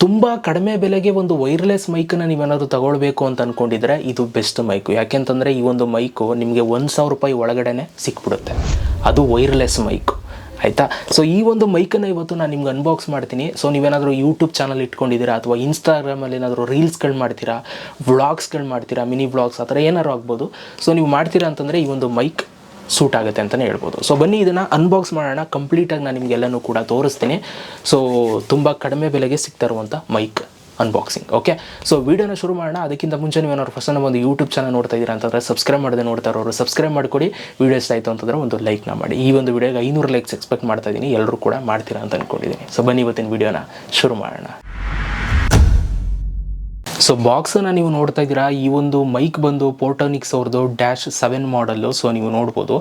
ತುಂಬ ಕಡಿಮೆ ಬೆಲೆಗೆ ಒಂದು ವೈರ್ಲೆಸ್ ಮೈಕನ್ನು ನೀವೇನಾದರೂ ತಗೊಳ್ಬೇಕು ಅಂತ ಅಂದ್ಕೊಂಡಿದ್ರೆ ಇದು ಬೆಸ್ಟ್ ಮೈಕು. ಯಾಕೆಂತಂದರೆ ಈ ಒಂದು ಮೈಕು ನಿಮಗೆ 1,000 ರೂಪಾಯಿ ಒಳಗಡೆ ಸಿಕ್ಬಿಡುತ್ತೆ. ಅದು ವೈರ್ಲೆಸ್ ಮೈಕು, ಆಯಿತಾ. ಸೊ ಈ ಒಂದು ಮೈಕನ್ನು ಇವತ್ತು ನಾನು ನಿಮ್ಗೆ ಅನ್ಬಾಕ್ಸ್ ಮಾಡ್ತೀನಿ. ಸೊ ನೀವೇನಾದರೂ ಯೂಟ್ಯೂಬ್ ಚಾನಲ್ ಇಟ್ಕೊಂಡಿದ್ದೀರಾ ಅಥವಾ ಇನ್ಸ್ಟಾಗ್ರಾಮಲ್ಲಿ ಏನಾದರೂ ರೀಲ್ಸ್ಗಳು ಮಾಡ್ತೀರಾ, ವ್ಲಾಗ್ಸ್ಗಳು ಮಾಡ್ತೀರಾ, ಮಿನಿ ವ್ಲಾಗ್ಸ್ ಆ ಥರ ಏನಾದ್ರು ಆಗ್ಬೋದು. ಸೊ ನೀವು ಮಾಡ್ತೀರಾ ಅಂತಂದರೆ ಈ ಒಂದು ಮೈಕ್ ಸೂಟ್ ಆಗುತ್ತೆ ಅಂತಲೇ ಹೇಳ್ಬೋದು. ಸೊ ಬನ್ನಿ ಇದನ್ನು ಅನ್ಬಾಕ್ಸ್ ಮಾಡೋಣ. ಕಂಪ್ಲೀಟಾಗಿ ನಾನು ನಿಮಗೆಲ್ಲನೂ ಕೂಡ ತೋರಿಸ್ತೀನಿ. ಸೊ ತುಂಬ ಕಡಿಮೆ ಬೆಲೆಗೆ ಸಿಗ್ತಾ ಇರುವಂಥ ಮೈಕ್ ಅನ್ಬಾಕ್ಸಿಂಗ್. ಓಕೆ, ಸೊ ವೀಡಿಯೋನ ಶುರು ಮಾಡೋಣ. ಅದಕ್ಕಿಂತ ಮುಂಚೆ ನೀವೇನಾದ್ರು ಫಸ್ಟ್ ನಮ್ಮ ಒಂದು ಯೂಟ್ಯೂಬ್ ಚಾನಲ್ ನೋಡ್ತಾ ಇದ್ದೀರಾ ಅಂತಂದರೆ ಸಬ್ಸ್ಕ್ರೈಬ್ ಮಾಡದೆ ನೋಡ್ತಾ ಇರೋರು ಸಬ್ಸ್ಕ್ರೈಬ್ ಮಾಡಿಕೊಡಿ. ವೀಡಿಯೋ ಇಷ್ಟ ಆಯಿತು ಅಂತಂದರೆ ಒಂದು ಲೈಕ್ನ ಮಾಡಿ. ಈ ಒಂದು ವೀಡಿಯೋಗೆ 500 ಲೈಕ್ಸ್ ಎಕ್ಸ್ಪೆಕ್ಟ್ ಮಾಡ್ತಾ ಇದ್ದೀನಿ. ಎಲ್ಲರೂ ಕೂಡ ಮಾಡ್ತೀರಾ ಅಂತ ಅಂದ್ಕೊಂಡಿದ್ದೀನಿ. ಸೊ ಬನ್ನಿ ಇವತ್ತಿನ ವೀಡಿಯೋನ ಶುರು ಮಾಡೋಣ. ಸೊ ಬಾಕ್ಸನ್ನು ನೀವು ನೋಡ್ತಾ ಇದ್ದೀರಾ. ಈ ಒಂದು ಮೈಕ್ ಬಂದು ಪೋರ್ಟೋನಿಕ್ಸ್ ಅವ್ರದ್ದು -7 ಮಾಡಲ್ಲು. ಸೊ ನೀವು ನೋಡ್ಬೋದು.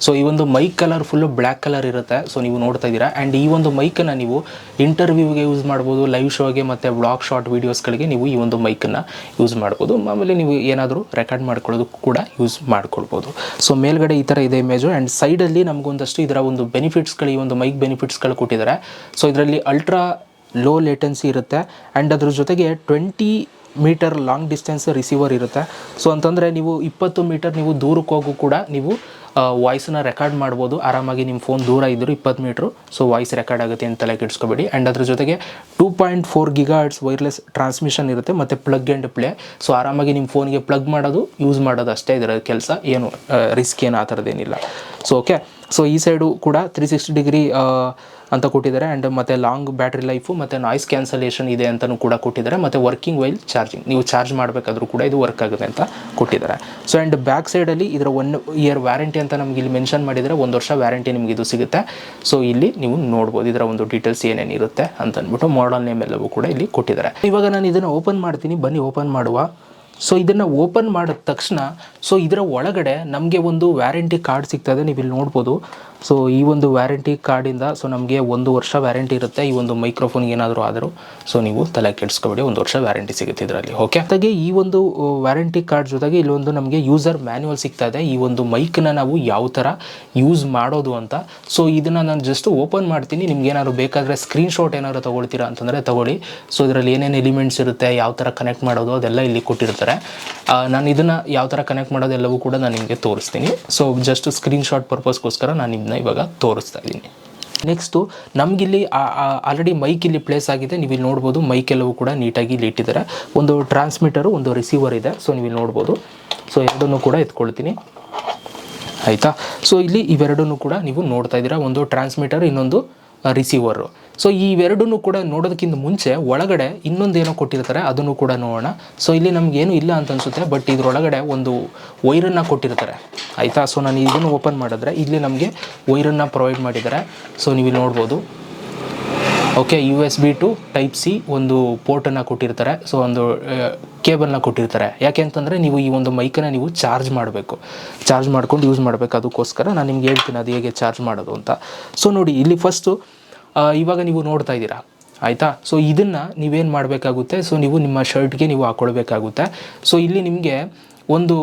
ಸೊ ಈ ಒಂದು mic colour full black colour ಇರುತ್ತೆ. ಸೊ ನೀವು ನೋಡ್ತಾ ಇದ್ದೀರಾ. ಆ್ಯಂಡ್ ಈ ಒಂದು ಮೈಕನ್ನು ನೀವು ಇಂಟರ್ವ್ಯೂಗೆ ಯೂಸ್ ಮಾಡ್ಬೋದು, ಲೈವ್ ಶೋಗೆ ಮತ್ತು ವ್ಲಾಗ್ ಶಾರ್ಟ್ ವೀಡಿಯೋಸ್ಗಳಿಗೆ ನೀವು ಈ ಒಂದು ಮೈಕನ್ನು ಯೂಸ್ ಮಾಡ್ಬೋದು. ಆಮೇಲೆ ನೀವು ಏನಾದರೂ ರೆಕಾರ್ಡ್ ಮಾಡ್ಕೊಳ್ಳೋದಕ್ಕೂ ಕೂಡ ಯೂಸ್ ಮಾಡ್ಕೊಳ್ಬೋದು. ಸೊ ಮೇಲ್ಗಡೆ ಈ ಥರ ಇದೆ ಇಮೇಜು. ಆ್ಯಂಡ್ ಸೈಡಲ್ಲಿ ನಮಗೊಂದಷ್ಟು ಇದರ ಒಂದು ಬೆನಿಫಿಟ್ಸ್ಗಳು, ಈ ಒಂದು ಮೈಕ್ ಬೆನಿಫಿಟ್ಸ್ಗಳು ಕೊಟ್ಟಿದ್ದಾರೆ. ಸೊ ಇದರಲ್ಲಿ ಅಲ್ಟ್ರಾ ಲೋ ಲೇಟೆನ್ಸಿ ಇರುತ್ತೆ. ಆ್ಯಂಡ್ ಅದ್ರ ಜೊತೆಗೆ 20 ಮೀಟರ್ ಲಾಂಗ್ ಡಿಸ್ಟೆನ್ಸ್ ರಿಸೀವರ್ ಇರುತ್ತೆ. ಸೊ ಅಂತಂದರೆ ನೀವು 20 ಮೀಟರ್ ನೀವು ದೂರಕ್ಕೆ ಹೋಗೂ ಕೂಡ ನೀವು ವಾಯ್ಸನ್ನ ರೆಕಾರ್ಡ್ ಮಾಡ್ಬೋದು. ಆರಾಮಾಗಿ ನಿಮ್ಮ ಫೋನ್ ದೂರ ಇದ್ದರೂ 20 ಮೀಟ್ರು ಸೊ ವಾಯ್ಸ್ ರೆಕಾರ್ಡ್ ಆಗುತ್ತೆ ಅಂತ ತಲೆ ಕೆಡಿಸ್ಕೋಬೇಡಿ. ಆ್ಯಂಡ್ ಅದ್ರ ಜೊತೆಗೆ 2.4 GHz ವೈರ್ಲೆಸ್ ಟ್ರಾನ್ಸ್ಮಿಷನ್ ಇರುತ್ತೆ ಮತ್ತು ಪ್ಲಗ್ ಆ್ಯಂಡ್ ಪ್ಲೇ. ಸೊ ಆರಾಮಾಗಿ ನಿಮ್ಮ ಫೋನ್ಗೆ ಪ್ಲಗ್ ಮಾಡೋದು, ಯೂಸ್ ಮಾಡೋದು ಅಷ್ಟೇ ಇದರ ಕೆಲಸ. ಏನು ರಿಸ್ಕ್ ಏನು ಆ ಥರದ್ದೇನಿಲ್ಲ. ಸೊ ಓಕೆ, ಸೊ ಈ ಸೈಡು ಕೂಡ 360 ಡಿಗ್ರಿ ಅಂತ ಕೊಟ್ಟಿದ್ದಾರೆ. ಆ್ಯಂಡ್ ಮತ್ತು ಲಾಂಗ್ ಬ್ಯಾಟ್ರಿ ಲೈಫು ಮತ್ತು ನಾಯ್ಸ್ ಕ್ಯಾನ್ಸಲೇಷನ್ ಇದೆ ಅಂತಲೂ ಕೂಡ ಕೊಟ್ಟಿದ್ದಾರೆ. ಮತ್ತು ವರ್ಕಿಂಗ್ ವೈಲ್ ಚಾರ್ಜಿಂಗ್, ನೀವು ಚಾರ್ಜ್ ಮಾಡಬೇಕಾದ್ರೂ ಕೂಡ ಇದು ವರ್ಕ್ ಆಗುತ್ತೆ ಅಂತ ಕೊಟ್ಟಿದ್ದಾರೆ. ಸೊ ಆ್ಯಂಡ್ ಬ್ಯಾಕ್ ಸೈಡಲ್ಲಿ ಇದರ 1 ಇಯರ್ ವ್ಯಾರಂಟಿ ಅಂತ ನಮಗೆ ಇಲ್ಲಿ ಮೆನ್ಷನ್ ಮಾಡಿದರೆ 1 ವರ್ಷ ವ್ಯಾರಂಟಿ ನಿಮಗೆ ಇದು ಸಿಗುತ್ತೆ. ಸೊ ಇಲ್ಲಿ ನೀವು ನೋಡ್ಬೋದು ಇದರ ಒಂದು ಡೀಟೇಲ್ಸ್ ಏನೇನಿರುತ್ತೆ ಅಂತ ಅಂದ್ಬಿಟ್ಟು ಮಾಡಲ್ ನೇಮ್ ಎಲ್ಲವೂ ಕೂಡ ಇಲ್ಲಿ ಕೊಟ್ಟಿದ್ದಾರೆ. ಇವಾಗ ನಾನು ಇದನ್ನು ಓಪನ್ ಮಾಡ್ತೀನಿ. ಬನ್ನಿ ಓಪನ್ ಮಾಡುವ. ಸೊ ಇದನ್ನು ಓಪನ್ ಮಾಡಿದ ತಕ್ಷಣ ಸೊ ಇದರ ಒಳಗಡೆ ನಮಗೆ ಒಂದು ವ್ಯಾರಂಟಿ ಕಾರ್ಡ್ ಸಿಗ್ತದೆ. ನೀವು ಇಲ್ಲಿ ನೋಡ್ಬೋದು. ಸೊ ಈ ಒಂದು ವ್ಯಾರಂಟಿ ಕಾರ್ಡಿಂದ ಸೊ ನಮಗೆ 1 ವರ್ಷ ವ್ಯಾರಂಟಿ ಇರುತ್ತೆ. ಈ ಒಂದು ಮೈಕ್ರೋಫೋನ್ಗೆ ಏನಾದರೂ ಆದರೂ ಸೊ ನೀವು ತಲೆ ಕೆಡಿಸ್ಕೊಬೇಡಿ, 1 ವರ್ಷ ವ್ಯಾರಂಟಿ ಸಿಗುತ್ತೆ ಇದರಲ್ಲಿ. ಓಕೆ, ಹಾಗೆ ಈ ಒಂದು ವ್ಯಾರಂಟಿ ಕಾರ್ಡ್ ಜೊತೆಗೆ ಇಲ್ಲೊಂದು ನಮಗೆ ಯೂಸರ್ ಮ್ಯಾನ್ಯುವಲ್ ಸಿಗ್ತಾ ಇದೆ. ಈ ಒಂದು ಮೈಕ್ನ ನಾವು ಯಾವ ಥರ ಯೂಸ್ ಮಾಡೋದು ಅಂತ. ಸೊ ಇದನ್ನು ನಾನು ಜಸ್ಟ್ ಓಪನ್ ಮಾಡ್ತೀನಿ. ನಿಮ್ಗೆ ಏನಾದ್ರು ಬೇಕಾದರೆ ಸ್ಕ್ರೀನ್ಶಾಟ್ ಏನಾದ್ರು ತೊಗೊಳ್ತೀರಾ ಅಂತಂದರೆ ತೊಗೊಳ್ಳಿ. ಸೊ ಇದರಲ್ಲಿ ಏನೇನು ಎಲಿಮೆಂಟ್ಸ್ ಇರುತ್ತೆ, ಯಾವ ಥರ ಕನೆಕ್ಟ್ ಮಾಡೋದು ಅದೆಲ್ಲ ಇಲ್ಲಿ ಕೊಟ್ಟಿರ್ತಾರೆ. ನಾನು ಇದನ್ನು ಯಾವ ಥರ ಕನೆಕ್ಟ್ ಮಾಡೋದೆಲ್ಲವೂ ಕೂಡ ನಾನು ನಿಮಗೆ ತೋರಿಸ್ತೀನಿ. ಸೊ ಜಸ್ಟ್ ಸ್ಕ್ರೀನ್ಶಾಟ್ ಪರ್ಪಸ್ಗೋಸ್ಕರ ನಾನು ನಿಮ್ಮನ್ನ ಇವಾಗ ತೋರಿಸ್ತಾ ಇದ್ದೀನಿ. ನೆಕ್ಸ್ಟು ನಮಗಿಲ್ಲಿ ಆಲ್ರೆಡಿ ಮೈಕ್ ಇಲ್ಲಿ ಪ್ಲೇಸ್ ಆಗಿದೆ. ನೀವು ಇಲ್ಲಿ ನೋಡ್ಬೋದು. ಮೈಕ್ ಎಲ್ಲವೂ ಕೂಡ ನೀಟಾಗಿ ಇಲ್ಲಿ ಇಟ್ಟಿದ್ದಾರೆ. ಒಂದು ಟ್ರಾನ್ಸ್ಮಿಟರು, ಒಂದು ರಿಸೀವರ್ ಇದೆ. ಸೊ ನೀವು ಇಲ್ಲಿ ನೋಡ್ಬೋದು. ಸೊ ಎರಡನ್ನೂ ಕೂಡ ಎತ್ಕೊಳ್ತೀನಿ, ಆಯಿತಾ. ಸೊ ಇಲ್ಲಿ ಇವೆರಡನ್ನೂ ಕೂಡ ನೀವು ನೋಡ್ತಾ ಇದ್ದೀರಾ. ಒಂದು ಟ್ರಾನ್ಸ್ಮಿಟರ್, ಇನ್ನೊಂದು ರಿಸೀವರು. ಸೊ ಇವೆರಡನ್ನೂ ಕೂಡ ನೋಡೋದಕ್ಕಿಂತ ಮುಂಚೆ ಒಳಗಡೆ ಇನ್ನೊಂದೇನೋ ಕೊಟ್ಟಿರ್ತಾರೆ, ಅದನ್ನು ಕೂಡ ನೋಡೋಣ. ಸೊ ಇಲ್ಲಿ ನಮಗೇನು ಇಲ್ಲ ಅಂತ ಅನಿಸುತ್ತೆ, ಬಟ್ ಇದರೊಳಗಡೆ ಒಂದು ವೈರನ್ನು ಕೊಟ್ಟಿರ್ತಾರೆ, ಆಯಿತಾ. ಸೊ ನಾನು ಇದನ್ನು ಓಪನ್ ಮಾಡಿದ್ರೆ ಇಲ್ಲಿ ನಮಗೆ ವೈರನ್ನು ಪ್ರೊವೈಡ್ ಮಾಡಿದ್ದಾರೆ. ಸೊ ನೀವು ಇಲ್ಲಿ ನೋಡ್ಬೋದು. ಓಕೆ, USB to Type-C ಒಂದು ಪೋರ್ಟನ್ನು ಕೊಟ್ಟಿರ್ತಾರೆ. ಸೊ ಒಂದು ಕೇಬಲ್ನ ಕೊಟ್ಟಿರ್ತಾರೆ. ಯಾಕೆ ಅಂತಂದರೆ ನೀವು ಈ ಒಂದು ಮೈಕನ್ನು ನೀವು ಚಾರ್ಜ್ ಮಾಡಬೇಕು, ಚಾರ್ಜ್ ಮಾಡ್ಕೊಂಡು ಯೂಸ್ ಮಾಡಬೇಕು. ಅದಕ್ಕೋಸ್ಕರ ನಾನು ನಿಮ್ಗೆ ಹೇಳ್ತೀನಿ ಅದು ಹೇಗೆ ಚಾರ್ಜ್ ಮಾಡೋದು ಅಂತ. ಸೊ ನೋಡಿ ಇಲ್ಲಿ ಫಸ್ಟು ಇವಾಗ ನೀವು ನೋಡ್ತಾ ಇದ್ದೀರಾ, ಆಯಿತಾ. ಸೊ ಇದನ್ನು ನೀವೇನು ಮಾಡಬೇಕಾಗುತ್ತೆ, ಸೊ ನೀವು ನಿಮ್ಮ ಶರ್ಟ್ಗೆ ನೀವು ಹಾಕ್ಕೊಳ್ಬೇಕಾಗುತ್ತೆ. ಸೊ ಇಲ್ಲಿ ನಿಮಗೆ ಒಂದು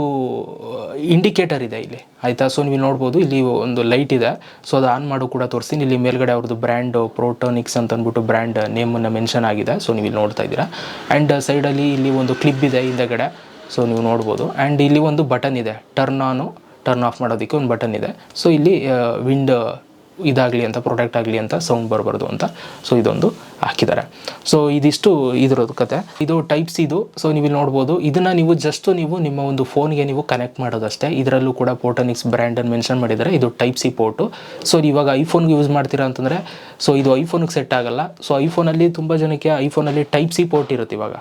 ಇಂಡಿಕೇಟರ್ ಇದೆ ಇಲ್ಲಿ, ಆಯಿತಾ. ಸೊ ನೀವು ನೋಡ್ಬೋದು ಇಲ್ಲಿ ಒಂದು ಲೈಟ್ ಇದೆ. ಸೊ ಅದು ಆನ್ ಮಾಡೋ ಕೂಡ ತೋರಿಸ್ತೀನಿ. ಇಲ್ಲಿ ಮೇಲ್ಗಡೆ ಅವ್ರದ್ದು ಬ್ರ್ಯಾಂಡ್ ಪೋರ್ಟೋನಿಕ್ಸ್ ಅಂತ ಅಂದ್ಬಿಟ್ಟು ಬ್ರ್ಯಾಂಡ್ ನೇಮನ್ನು ಮೆನ್ಷನ್ ಆಗಿದೆ. ಸೊ ನೀವು ಇಲ್ಲಿ ನೋಡ್ತಾ ಇದ್ದೀರಾ. ಆ್ಯಂಡ್ ಸೈಡಲ್ಲಿ ಇಲ್ಲಿ ಒಂದು ಕ್ಲಿಪ್ ಇದೆ ಹಿಂದೆಗಡೆ. ಸೊ ನೀವು ನೋಡ್ಬೋದು. ಆ್ಯಂಡ್ ಇಲ್ಲಿ ಒಂದು ಬಟನ್ ಇದೆ, ಟರ್ನ್ ಆನು ಟರ್ನ್ ಆಫ್ ಮಾಡೋದಕ್ಕೆ ಒಂದು ಬಟನ್ ಇದೆ. ಸೊ ಇಲ್ಲಿ ವಿಂಡ್ ಇದಾಗಲಿ ಅಂತ, ಪ್ರೊಟೆಕ್ಟ್ ಆಗಲಿ ಅಂತ, ಸೌಂಡ್ ಬರಬಾರ್ದು ಅಂತ ಸೊ ಇದೊಂದು ಹಾಕಿದ್ದಾರೆ. ಸೊ ಇದಿಷ್ಟು ಇದರದ್ದು ಕತೆ. ಇದು Type-C ಇದು. ಸೊ ನೀವು ಇಲ್ಲಿ ನೋಡ್ಬೋದು. ಇದನ್ನು ನೀವು ಜಸ್ಟ್ ನೀವು ನಿಮ್ಮ ಒಂದು ಫೋನ್ಗೆ ನೀವು ಕನೆಕ್ಟ್ ಮಾಡೋದಷ್ಟೇ. ಇದರಲ್ಲೂ ಕೂಡ ಪೋರ್ಟೋನಿಕ್ಸ್ ಬ್ರ್ಯಾಂಡನ್ನು ಮೆನ್ಷನ್ ಮಾಡಿದ್ದಾರೆ. ಇದು Type-C ಪೋರ್ಟು. ಸೊ ಇವಾಗ ಐಫೋನ್ಗೆ ಯೂಸ್ ಮಾಡ್ತೀರಾ ಅಂತಂದರೆ ಸೊ ಇದು ಐಫೋನಿಗೆ ಸೆಟ್ ಆಗೋಲ್ಲ. ಸೊ ಐಫೋನಲ್ಲಿ ತುಂಬ ಜನಕ್ಕೆ ಐಫೋನಲ್ಲಿ Type-C ಪೋರ್ಟ್ ಇರುತ್ತೆ ಇವಾಗ,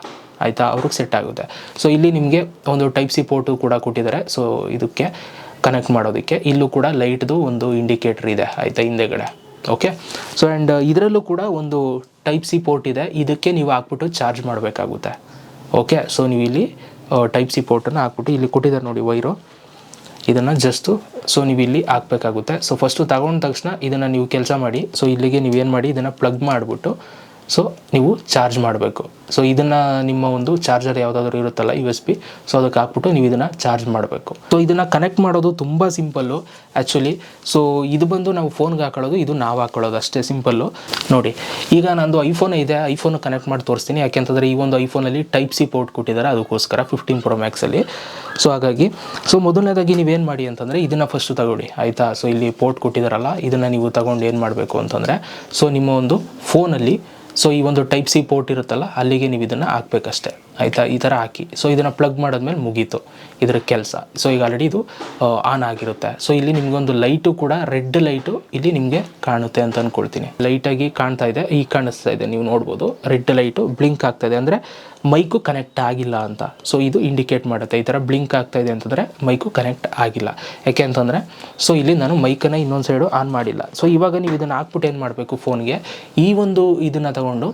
ಆಯಿತಾ, ಅವ್ರಿಗೆ ಸೆಟ್ ಆಗುತ್ತೆ. ಸೊ ಇಲ್ಲಿ ನಿಮಗೆ ಒಂದು Type-C ಪೋರ್ಟು ಕೂಡ ಕೊಟ್ಟಿದ್ದಾರೆ. ಸೊ ಇದಕ್ಕೆ ಕನೆಕ್ಟ್ ಮಾಡೋದಕ್ಕೆ ಇಲ್ಲೂ ಕೂಡ ಲೈಟ್ದು ಒಂದು ಇಂಡಿಕೇಟರ್ ಇದೆ, ಆಯಿತಾ, ಹಿಂದೆಗಡೆ. ಓಕೆ, ಸೊ ಆ್ಯಂಡ್ ಇದರಲ್ಲೂ ಕೂಡ ಒಂದು Type-C ಪೋರ್ಟ್ ಇದೆ. ಇದಕ್ಕೆ ನೀವು ಹಾಕ್ಬಿಟ್ಟು ಚಾರ್ಜ್ ಮಾಡಬೇಕಾಗುತ್ತೆ. ಓಕೆ, ಸೊ ನೀವು ಇಲ್ಲಿ Type-C ಪೋರ್ಟನ್ನು ಹಾಕ್ಬಿಟ್ಟು ಇಲ್ಲಿ ಕೊಟ್ಟಿದ್ದಾರೆ ನೋಡಿ ವೈರು, ಇದನ್ನು ಜಸ್ಟು ಸೊ ನೀವು ಇಲ್ಲಿ ಹಾಕಬೇಕಾಗುತ್ತೆ. ಸೊ ಫಸ್ಟು ತಗೊಂಡ ತಕ್ಷಣ ಇದನ್ನು ನೀವು ಕೆಲಸ ಮಾಡಿ. ಸೊ ಇಲ್ಲಿಗೆ ನೀವೇನು ಮಾಡಿ, ಇದನ್ನು ಪ್ಲಗ್ ಮಾಡಿಬಿಟ್ಟು ಸೊ ನೀವು ಚಾರ್ಜ್ ಮಾಡಬೇಕು. ಸೊ ಇದನ್ನು ನಿಮ್ಮ ಒಂದು ಚಾರ್ಜರ್ ಯಾವುದಾದ್ರೂ ಇರುತ್ತಲ್ಲ USB, ಸೊ ಅದಕ್ಕೆ ಹಾಕ್ಬಿಟ್ಟು ನೀವು ಇದನ್ನು ಚಾರ್ಜ್ ಮಾಡಬೇಕು. ಸೊ ಇದನ್ನು ಕನೆಕ್ಟ್ ಮಾಡೋದು ತುಂಬ ಸಿಂಪಲ್ಲು ಆ್ಯಕ್ಚುಲಿ. ಸೊ ಇದು ಬಂದು ನಾವು ಫೋನ್ಗೆ ಹಾಕೊಳ್ಳೋದು, ಇದು ನಾವು ಹಾಕೊಳ್ಳೋದು ಅಷ್ಟೇ ಸಿಂಪಲ್ಲು. ನೋಡಿ ಈಗ ನಂದು ಐಫೋನ್ ಇದೆ, ಐಫೋನ್ ಕನೆಕ್ಟ್ ಮಾಡಿ ತೋರಿಸ್ತೀನಿ. ಯಾಕೆಂತಂದರೆ ಈ ಒಂದು ಐಫೋನಲ್ಲಿ Type-C ಪೋರ್ಟ್ ಕೊಟ್ಟಿದ್ದಾರೆ, ಅದಕ್ಕೋಸ್ಕರ 15 Pro Maxಲ್ಲಿ. ಸೊ ಹಾಗಾಗಿ ಮೊದಲನೇದಾಗಿ ನೀವೇನು ಮಾಡಿ ಅಂತಂದರೆ ಇದನ್ನು ಫಸ್ಟು ತಗೊಳ್ಳಿ ಆಯಿತಾ. ಸೊ ಇಲ್ಲಿ ಪೋರ್ಟ್ ಕೊಟ್ಟಿದ್ದಾರಲ್ಲ, ಇದನ್ನು ನೀವು ತಗೊಂಡು ಏನು ಮಾಡಬೇಕು ಅಂತಂದರೆ ಸೊ ನಿಮ್ಮ ಒಂದು ಫೋನಲ್ಲಿ ಸೊ ಈ ಒಂದು Type-C ಪೋರ್ಟ್ ಇರುತ್ತಲ್ಲ ಅಲ್ಲಿಗೆ ನೀವು ಇದನ್ನು ಹಾಕಬೇಕಷ್ಟೆ ಆಯಿತಾ. ಈ ಥರ ಹಾಕಿ ಸೊ ಇದನ್ನು ಪ್ಲಗ್ ಮಾಡಿದ್ಮೇಲೆ ಮುಗೀತು ಇದರ ಕೆಲಸ. ಸೊ ಈಗ ಆಲ್ರೆಡಿ ಇದು ಆನ್ ಆಗಿರುತ್ತೆ. ಸೊ ಇಲ್ಲಿ ನಿಮಗೊಂದು ಲೈಟು ಕೂಡ ರೆಡ್ ಲೈಟು ಇಲ್ಲಿ ನಿಮಗೆ ಕಾಣುತ್ತೆ ಅಂತ ಅಂದ್ಕೊಳ್ತೀನಿ. ಲೈಟಾಗಿ ಕಾಣ್ತಾ ಇದೆ, ಈಗ ಕಾಣಿಸ್ತಾ ಇದೆ, ನೀವು ನೋಡ್ಬೋದು ರೆಡ್ ಲೈಟು ಬ್ಲಿಂಕ್ ಆಗ್ತಾಯಿದೆ ಅಂದರೆ ಮೈಕು ಕನೆಕ್ಟ್ ಆಗಿಲ್ಲ ಅಂತ. ಸೊ ಇದು ಇಂಡಿಕೇಟ್ ಮಾಡುತ್ತೆ, ಈ ಥರ ಬ್ಲಿಂಕ್ ಆಗ್ತಾಯಿದೆ ಅಂತಂದರೆ ಮೈಕು ಕನೆಕ್ಟ್ ಆಗಿಲ್ಲ. ಯಾಕೆ ಅಂತಂದರೆ ಸೊ ಇಲ್ಲಿ ನಾನು ಮೈಕನ್ನು ಇನ್ನೊಂದು ಸೈಡು ಆನ್ ಮಾಡಿಲ್ಲ. ಸೊ ಇವಾಗ ನೀವು ಇದನ್ನು ಹಾಕ್ಬಿಟ್ಟು ಏನು ಮಾಡಬೇಕು, ಫೋನ್ಗೆ ಈ ಒಂದು ಇದನ್ನು ತಗೊಂಡು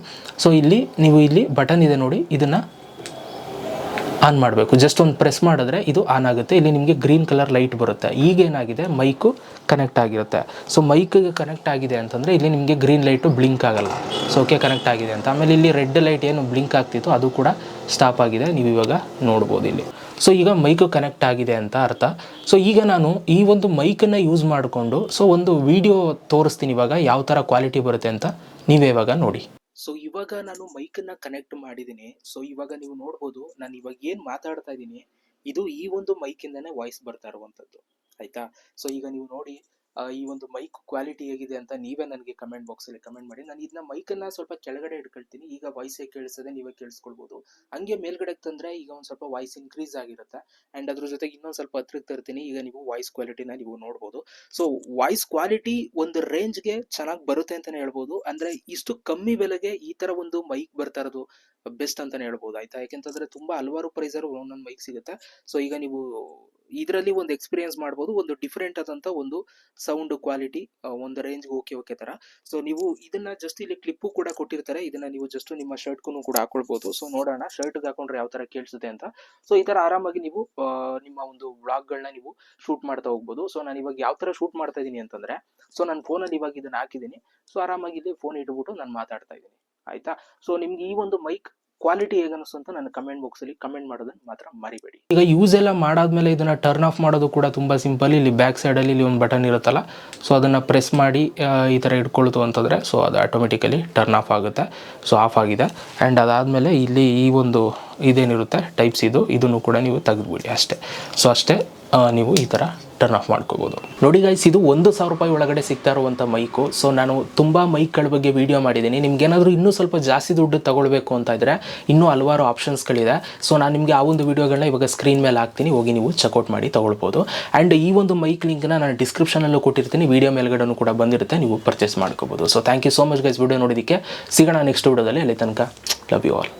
ಸೊ ಇಲ್ಲಿ ನೀವು ಇಲ್ಲಿ ಬಟನ್ ಇದೆ ನೋಡಿ, ಇದನ್ನು ಆನ್ ಮಾಡಬೇಕು. ಜಸ್ಟ್ ಒಂದು ಪ್ರೆಸ್ ಮಾಡಿದ್ರೆ ಇದು ಆನ್ ಆಗುತ್ತೆ. ಇಲ್ಲಿ ನಿಮಗೆ ಗ್ರೀನ್ ಕಲರ್ ಲೈಟ್ ಬರುತ್ತೆ. ಈಗ ಏನಾಗಿದೆ, ಮೈಕು ಕನೆಕ್ಟ್ ಆಗಿರುತ್ತೆ. ಸೊ ಮೈಕಿಗೆ ಕನೆಕ್ಟ್ ಆಗಿದೆ ಅಂತಂದರೆ ಇಲ್ಲಿ ನಿಮಗೆ ಗ್ರೀನ್ ಲೈಟು ಬ್ಲಿಂಕ್ ಆಗಲ್ಲ. ಸೊ ಓಕೆ ಕನೆಕ್ಟ್ ಆಗಿದೆ ಅಂತ. ಆಮೇಲೆ ಇಲ್ಲಿ ರೆಡ್ ಲೈಟ್ ಏನು ಬ್ಲಿಂಕ್ ಆಗ್ತಿತ್ತು ಅದು ಕೂಡ ಸ್ಟಾಪ್ ಆಗಿದೆ, ನೀವು ಇವಾಗ ನೋಡ್ಬೋದು ಇಲ್ಲಿ. ಸೊ ಈಗ ಮೈಕು ಕನೆಕ್ಟ್ ಆಗಿದೆ ಅಂತ ಅರ್ಥ. ಸೊ ಈಗ ನಾನು ಈ ಒಂದು ಮೈಕನ್ನು ಯೂಸ್ ಮಾಡಿಕೊಂಡು ಸೊ ಒಂದು ವಿಡಿಯೋ ತೋರಿಸ್ತೀನಿ ಇವಾಗ, ಯಾವ ಥರ ಕ್ವಾಲಿಟಿ ಬರುತ್ತೆ ಅಂತ ನೀವೇ ಇವಾಗ ನೋಡಿ. ಸೊ ಇವಾಗ ನಾನು ಮೈಕನ್ನು ಕನೆಕ್ಟ್ ಮಾಡಿದ್ದೀನಿ. ಸೊ ಇವಾಗ ನೀವು ನೋಡ್ಬೋದು ನಾನು ಇವಾಗ ಏನು ಮಾತಾಡ್ತಾ ಇದ್ದೀನಿ ಇದು ಈ ಒಂದು ಮೈಕಿಂದನೇ ವಾಯ್ಸ್ ಬರ್ತಾ ಇರುವಂಥದ್ದು ಆಯಿತಾ. ಸೊ ಈಗ ನೀವು ನೋಡಿ ಈ ಒಂದು ಮೈಕ್ ಕ್ವಾಲಿಟಿ ಹೇಗಿದೆ ಅಂತ ನೀವೇ ನನಗೆ ಕಮೆಂಟ್ ಬಾಕ್ಸಲ್ಲಿ ಕಮೆಂಟ್ ಮಾಡಿ. ನಾನು ಇದನ್ನ ಮೈಕನ್ನು ಸ್ವಲ್ಪ ಕೆಳಗಡೆ ಇಟ್ಕೊಳ್ತೀನಿ, ಈಗ ವಾಯ್ಸೇ ಕೇಳಿಸದೆ ನೀವೇ ಕೇಳಿಸ್ಕೊಳ್ಬೋದು. ಹಂಗೆ ಮೇಲ್ಗಡೆಗೆ ತಂದರೆ ಈಗ ಒಂದು ಸ್ವಲ್ಪ ವಾಯ್ಸ್ ಇನ್ಕ್ರೀಸ್ ಆಗಿರುತ್ತೆ. ಆ್ಯಂಡ್ ಅದ್ರ ಜೊತೆಗೆ ಇನ್ನೊಂದು ಸ್ವಲ್ಪ ಹತ್ರಕ್ಕೆ ತರ್ತೀನಿ, ಈಗ ನೀವು ವಾಯ್ಸ್ ಕ್ವಾಲಿಟಿನ ನೀವು ನೋಡ್ಬೋದು. ಸೊ ವಾಯ್ಸ್ ಕ್ವಾಲಿಟಿ ಒಂದು ರೇಂಜ್ಗೆ ಚೆನ್ನಾಗಿ ಬರುತ್ತೆ ಅಂತಲೇ ಹೇಳ್ಬೋದು. ಅಂದರೆ ಇಷ್ಟು ಕಮ್ಮಿ ಬೆಲೆಗೆ ಈ ಥರ ಒಂದು ಮೈಕ್ ಬರ್ತಾ ಇರೋದು ಬೆಸ್ಟ್ ಅಂತಲೇ ಹೇಳ್ಬೋದು ಆಯಿತಾ. ಯಾಕೆಂತಂದರೆ ತುಂಬ ಹಲವಾರು ಪ್ರೈಸರು ಒಂದೊಂದು ಮೈಕ್ ಸಿಗುತ್ತೆ. ಸೊ ಈಗ ನೀವು ಇದರಲ್ಲಿ ಒಂದು ಎಕ್ಸ್ಪೀರಿಯನ್ಸ್ ಮಾಡ್ಬೋದು, ಒಂದು ಡಿಫ್ರೆಂಟ್ ಆದಂಥ ಒಂದು ಸೌಂಡ್ ಕ್ವಾಲಿಟಿ ಒಂದು ರೇಂಜ್ಗೆ ಓಕೆ ಥರ. ಸೊ ನೀವು ಇದನ್ನು ಜಸ್ಟ್ ಇಲ್ಲಿ ಕ್ಲಿಪ್ಪು ಕೂಡ ಕೊಟ್ಟಿರ್ತಾರೆ, ಇದನ್ನು ನೀವು ಜಸ್ಟ್ ನಿಮ್ಮ ಶರ್ಟ್ಗೂ ಕೂಡ ಹಾಕೊಳ್ಬೋದು. ಸೊ ನೋಡೋಣ ಶರ್ಟ್ಗೆ ಹಾಕೊಂಡ್ರೆ ಯಾವ ಥರ ಕೇಳಿಸುತ್ತೆ ಅಂತ. ಸೊ ಈ ಥರ ಆರಾಮಾಗಿ ನೀವು ನಿಮ್ಮ ಒಂದು ವ್ಲಾಗ್ಗಳನ್ನ ನೀವು ಶೂಟ್ ಮಾಡ್ತಾ ಹೋಗ್ಬೋದು. ಸೊ ನಾನು ಇವಾಗ ಯಾವ ಥರ ಶೂಟ್ ಮಾಡ್ತಾ ಇದ್ದೀನಿ ಅಂತಂದರೆ ಸೊ ನಾನು ಫೋನಲ್ಲಿ ಇವಾಗ ಇದನ್ನು ಹಾಕಿದ್ದೀನಿ. ಸೊ ಆರಾಮಾಗಿ ಇಲ್ಲಿ ಫೋನ್ ಇಟ್ಬಿಟ್ಟು ನಾನು ಮಾತಾಡ್ತಾ ಇದ್ದೀನಿ ಆಯಿತಾ. ಸೊ ನಿಮ್ಗೆ ಈ ಒಂದು ಮೈಕ್ ಕ್ವಾಲಿಟಿ ಹೇಗೆ ಅನಿಸ್ತು ಅಂತ ನನ್ನ ಕಮೆಂಟ್ ಬಾಕ್ಸಲ್ಲಿ ಕಮೆಂಟ್ ಮಾಡೋದನ್ನು ಮಾತ್ರ ಮರಿಬೇಡಿ. ಈಗ ಯೂಸ್ ಎಲ್ಲ ಮಾಡಾದ್ಮೇಲೆ ಇದನ್ನು ಟರ್ನ್ ಆಫ್ ಮಾಡೋದು ಕೂಡ ತುಂಬ ಸಿಂಪಲ್. ಇಲ್ಲಿ ಬ್ಯಾಕ್ ಸೈಡಲ್ಲಿ ಇಲ್ಲಿ ಒಂದು ಬಟನ್ ಇರುತ್ತಲ್ಲ, ಸೊ ಅದನ್ನು ಪ್ರೆಸ್ ಮಾಡಿ ಈ ಥರ ಇಟ್ಕೊಳ್ತು ಅಂತಂದರೆ ಸೊ ಅದು ಆಟೋಮೆಟಿಕಲಿ ಟರ್ನ್ ಆಫ್ ಆಗುತ್ತೆ. ಸೊ ಆಫ್ ಆಗಿದೆ. ಆ್ಯಂಡ್ ಅದಾದಮೇಲೆ ಇಲ್ಲಿ ಈ ಒಂದು ಇದೇನಿರುತ್ತೆ Type-Cದು ಇದನ್ನು ಕೂಡ ನೀವು ತೆಗೆದುಬಿಡಿ ಅಷ್ಟೇ. ಸೊ ಅಷ್ಟೇ ನೀವು ಈ ಥರ ಟರ್ನ್ ಆಫ್ ಮಾಡ್ಕೋಬೋದು. ನೋಡಿ ಗೈಸ್, ಇದು 1,000 ರೂಪಾಯಿ ಒಳಗಡೆ ಸಿಗ್ತಾ ಇರುವಂಥ ಮೈಕು. ಸೊ ನಾನು ತುಂಬ ಮೈಕ್ಗಳ ಬಗ್ಗೆ ವೀಡಿಯೋ ಮಾಡಿದ್ದೀನಿ. ನಿಮ್ಗೇನಾದರೂ ಇನ್ನೂ ಸ್ವಲ್ಪ ಜಾಸ್ತಿ ದುಡ್ಡು ತಗೊಳ್ಬೇಕು ಅಂತ ಇದ್ದರೆ ಇನ್ನೂ ಹಲವಾರು ಆಪ್ಷನ್ಸ್ಗಳಿದೆ. ಸೊ ನಾನು ನಿಮಗೆ ಆ ಒಂದು ವೀಡಿಯೋಗಳನ್ನ ಇವಾಗ ಸ್ಕ್ರೀನ್ ಮೇಲೆ ಹಾಕ್ತೀನಿ, ಹೋಗಿ ನೀವು ಚೆಕ್ಔಟ್ ಮಾಡಿ ತೊಗೊಳ್ಬೋದು. ಆ್ಯಂಡ್ ಈ ಒಂದು ಮೈಕ್ ಲಿಂಕ್ನ ನಾನು ಡಿಸ್ಕ್ರಿಪ್ಷನಲ್ಲೂ ಕೊಟ್ಟಿರ್ತೀನಿ, ವೀಡಿಯೋ ಮೇಲ್ಗಡೆನೂ ಕೂಡ ಬಂದಿರುತ್ತೆ, ನೀವು ಪರ್ಚೇಸ್ ಮಾಡ್ಕೋಬೋದು. So thank you so much guys video ನೋಡೋದಕ್ಕೆ. ಸಿಗೋಣ ನೆಕ್ಸ್ಟ್ ವಿಡಿಯೋದಲ್ಲಿ. ಅಲ್ಲಿ ತನಕ ಲವ್ ಯು ಆಲ್.